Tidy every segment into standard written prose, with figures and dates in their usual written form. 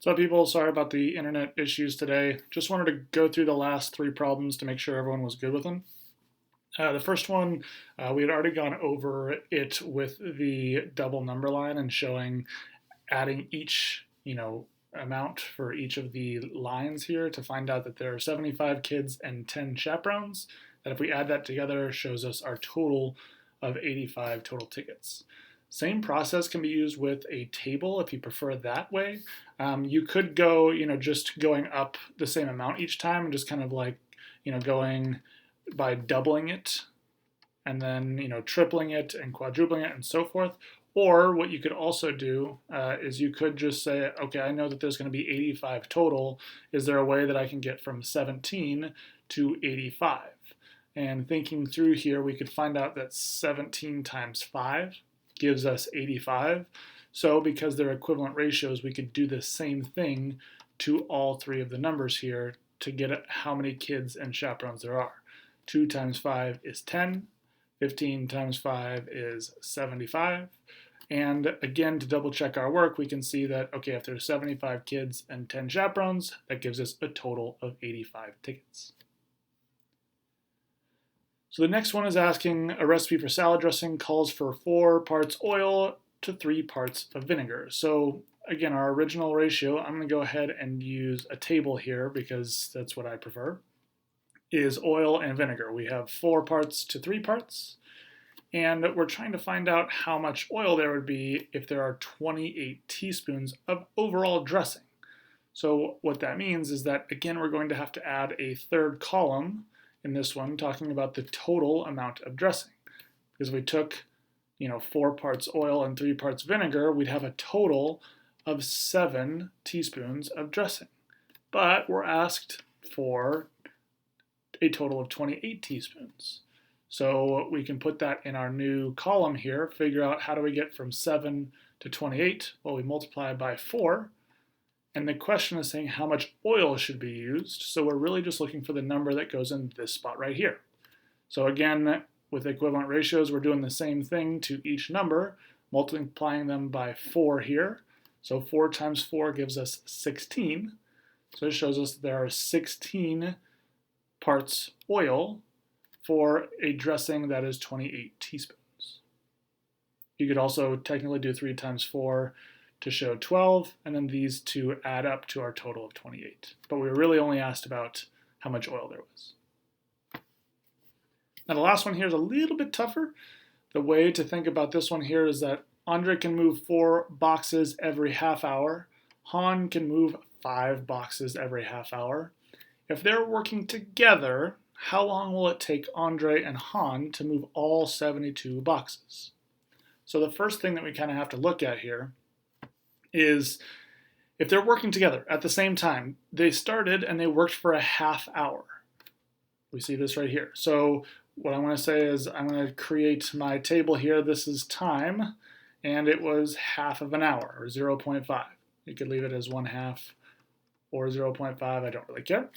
So people, sorry about the internet issues today. Just wanted to go through the last three problems to make sure everyone was good with them. The first one, we had already gone over it with the double number line and showing adding each, amount for each of the lines here to find out that there are 75 kids and 10 chaperones. That if we add that together shows us our total of 85 total tickets. Same process can be used with a table if you prefer that way. You could go, just going up the same amount each time and just kind of like, going by doubling it and then, tripling it and quadrupling it and so forth. Or what you could also do is you could just say, okay, I know that there's going to be 85 total. Is there a way that I can get from 17 to 85? And thinking through here, we could find out that 17 times 5 gives us 85. So because they're equivalent ratios, we could do the same thing to all three of the numbers here to get at how many kids and chaperones there are. 2 times 5 is 10. 15 times 5 is 75. And again, to double check our work, we can see that, okay, if there's 75 kids and 10 chaperones, that gives us a total of 85 tickets. So the next one is asking a recipe for salad dressing calls for 4 parts oil to 3 parts of vinegar. So again, our original ratio, I'm going to go ahead and use a table here because that's what I prefer, is oil and vinegar. We have 4 parts to 3 parts. And we're trying to find out how much oil there would be if there are 28 teaspoons of overall dressing. So what that means is that, again, we're going to have to add a third column in this one talking about the total amount of dressing. Because if we took, 4 parts oil and 3 parts vinegar, we'd have a total of 7 teaspoons of dressing. But we're asked for a total of 28 teaspoons. So we can put that in our new column here, figure out how do we get from 7 to 28? Well, we multiply by 4. And the question is saying how much oil should be used. So we're really just looking for the number that goes in this spot right here. So again, with equivalent ratios, we're doing the same thing to each number, multiplying them by 4 here. So 4 times 4 gives us 16. So it shows us that there are 16 parts oil for a dressing that is 28 teaspoons. You could also technically do 3 times 4 to show 12, and then these two add up to our total of 28. But we were really only asked about how much oil there was. Now the last one here is a little bit tougher. The way to think about this one here is that Andre can move 4 boxes every half hour. Han can move 5 boxes every half hour. If they're working together, how long will it take Andre and Han to move all 72 boxes? So the first thing that we kind of have to look at here is if they're working together at the same time, they started and they worked for a half hour. We see this right here. So what I want to say is I'm going to create my table here. This is time, and it was half of an hour, or 0.5. You could leave it as 1/2 or 0.5. I don't really care.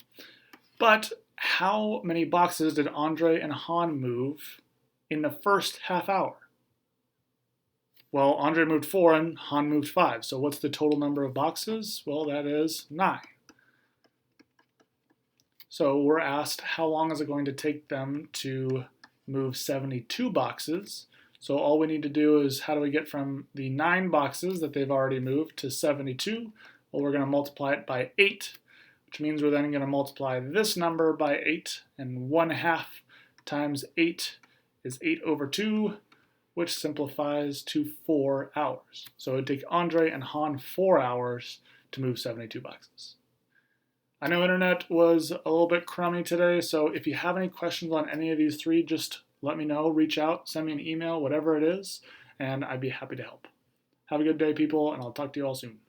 But how many boxes did Andre and Han move in the first half hour? Well, Andre moved 4 and Han moved 5. So what's the total number of boxes? Well, that is 9. So we're asked how long is it going to take them to move 72 boxes. So all we need to do is how do we get from the 9 boxes that they've already moved to 72? Well, we're going to multiply it by 8. Which means we're then going to multiply this number by 8, and 1/2 times 8 is 8 over 2, which simplifies to 4 hours. So it would take Andre and Han 4 hours to move 72 boxes. I know internet was a little bit crummy today, so if you have any questions on any of these three, just let me know, reach out, send me an email, whatever it is, and I'd be happy to help. Have a good day, people, and I'll talk to you all soon.